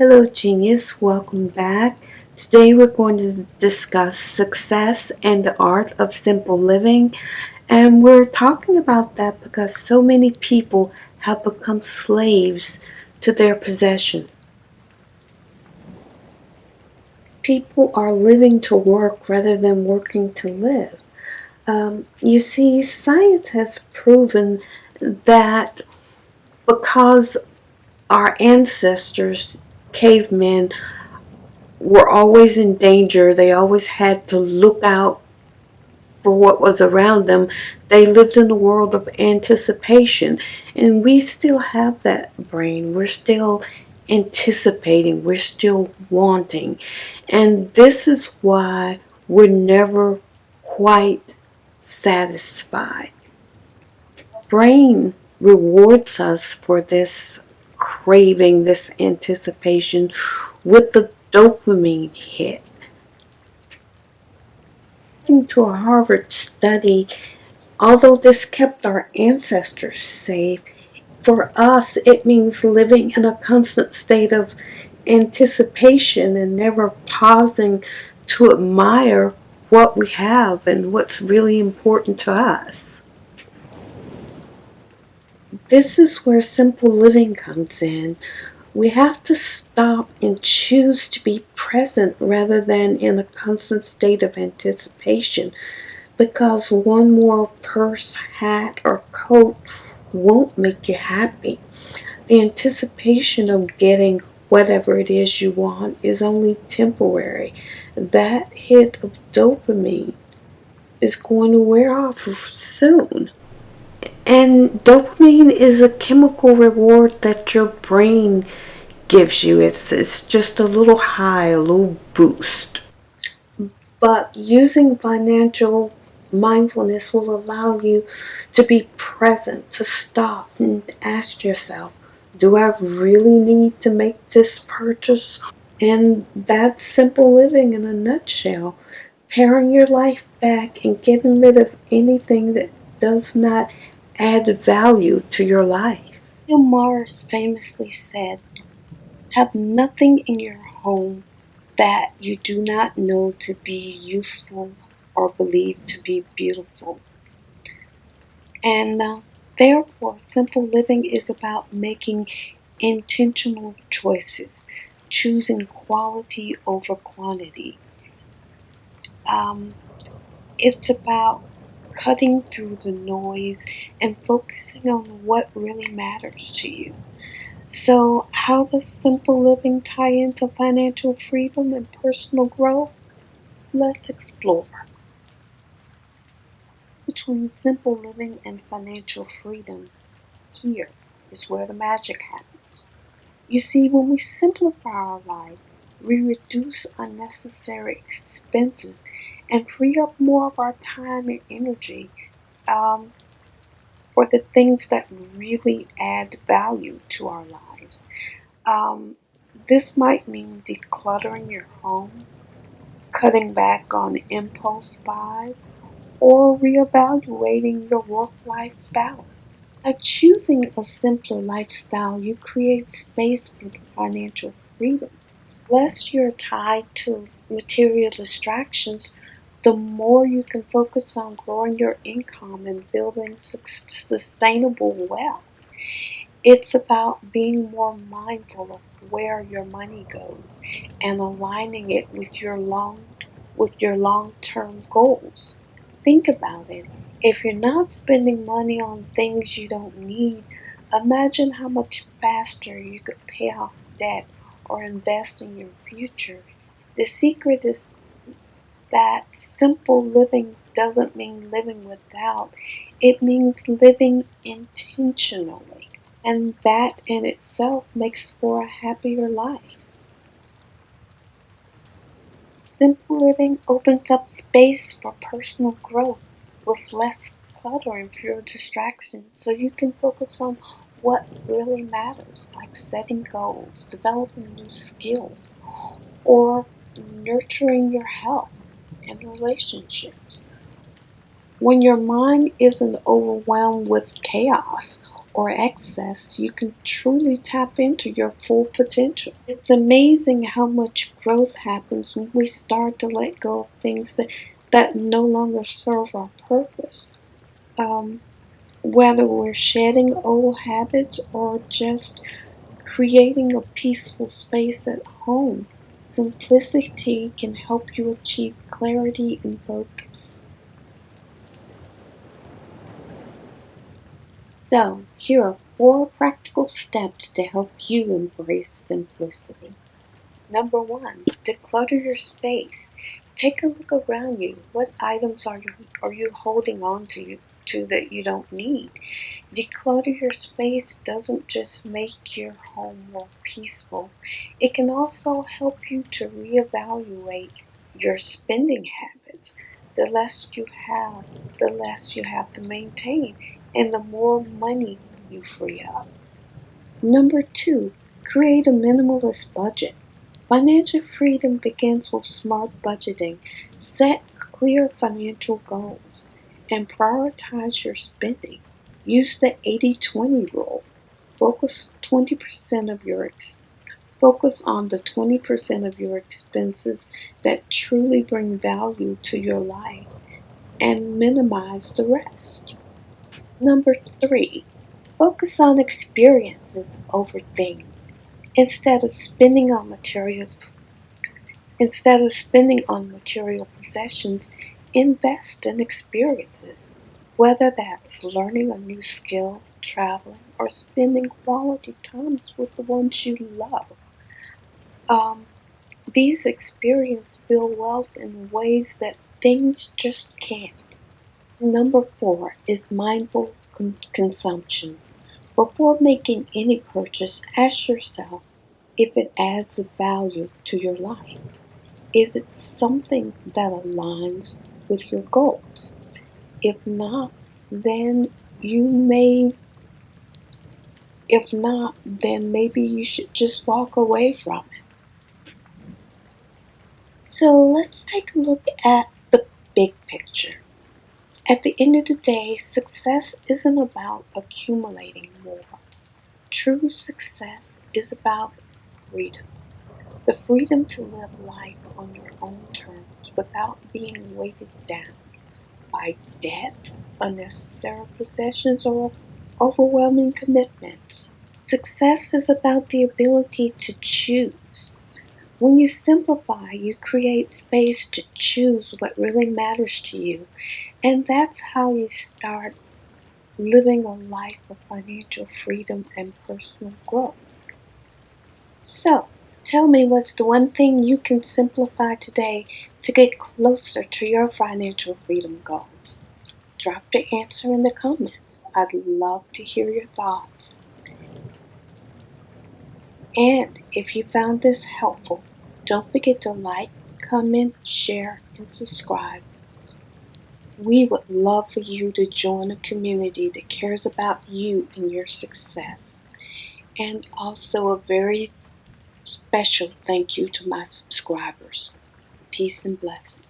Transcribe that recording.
Hello, genius. Welcome back. Today we're going to discuss success and the art of simple living. And we're talking about that because so many people have become slaves to their possession. People are living to work rather than working to live. You see, science has proven that because our ancestors, cavemen, were always in danger. They always had to look out for what was around them. They lived in a world of anticipation. And we still have that brain. We're still anticipating. We're still wanting. And this is why we're never quite satisfied. Brain rewards us for this craving, this anticipation with the dopamine hit. According to a Harvard study, although this kept our ancestors safe, for us it means living in a constant state of anticipation and never pausing to admire what we have and what's really important to us. This is where simple living comes in. We have to stop and choose to be present rather than in a constant state of anticipation, because one more purse, hat, or coat won't make you happy. The anticipation of getting whatever it is you want is only temporary. That hit of dopamine is going to wear off soon. And dopamine is a chemical reward that your brain gives you. It's just a little high, a little boost. But using financial mindfulness will allow you to be present, to stop and ask yourself, do I really need to make this purchase? And that's simple living in a nutshell. Paring your life back and getting rid of anything that does not add value to your life. Bill Morris famously said, have nothing in your home that you do not know to be useful or believe to be beautiful. And therefore, simple living is about making intentional choices, choosing quality over quantity. Um, it's about cutting through the noise and focusing on what really matters to you. So, how does simple living tie into financial freedom and personal growth? Let's explore. Between simple living and financial freedom, here is where the magic happens. You see, when we simplify our life, we reduce unnecessary expenses and free up more of our time and energy um, for the things that really add value to our lives. Um, this might mean decluttering your home, cutting back on impulse buys, or reevaluating your work-life balance. By choosing a simpler lifestyle, you create space for financial freedom. The less you're tied to material distractions, the more you can focus on growing your income and building sustainable wealth. It's about being more mindful of where your money goes and aligning it with your long-term goals. Think about it. If you're not spending money on things you don't need, imagine how much faster you could pay off debt or invest in your future. The secret is that simple living doesn't mean living without, it means living intentionally. And that in itself makes for a happier life. Simple living opens up space for personal growth with less clutter and fewer distractions, so you can focus on what really matters, like setting goals, developing new skills, or nurturing your health and relationships. When your mind isn't overwhelmed with chaos or excess, you can truly tap into your full potential. It's amazing how much growth happens when we start to let go of things that no longer serve our purpose. Um, Whether we're shedding old habits or just creating a peaceful space at home, simplicity can help you achieve clarity and focus. So, here are 4 practical steps to help you embrace simplicity. Number 1, declutter your space. Take a look around you. What items are you holding on to that you don't need? Declutter your space doesn't just make your home more peaceful, it can also help you to reevaluate your spending habits. The less you have, the less you have to maintain, and the more money you free up. Number 2, create a minimalist budget. Financial freedom begins with smart budgeting. Set clear financial goals and prioritize your spending. Use the 80-20 rule. Focus 20% of your focus on the 20% of your expenses that truly bring value to your life and minimize the rest. Number 3, focus on experiences over things. Instead of spending on materials Instead of spending on material possessions, invest in experiences, whether that's learning a new skill, traveling, or spending quality times with the ones you love. Um, these experiences build wealth in ways that things just can't. Number 4 is mindful consumption. Before making any purchase, ask yourself if it adds value to your life. Is it something that aligns with your goals? If not, then you may, if not, then maybe you should just walk away from it. So let's take a look at the big picture. At the end of the day, success isn't about accumulating more. True success is about freedom. The freedom to live life on your own terms without being weighted down by debt, unnecessary possessions, or overwhelming commitments. Success is about the ability to choose. When you simplify, you create space to choose what really matters to you, and that's how you start living a life of financial freedom and personal growth. So, tell me, what's the one thing you can simplify today to get closer to your financial freedom goals? Drop the answer in the comments. I'd love to hear your thoughts. And if you found this helpful, don't forget to like, comment, share, and subscribe. We would love for you to join a community that cares about you and your success. And also a very special thank you to my subscribers. Peace and blessings.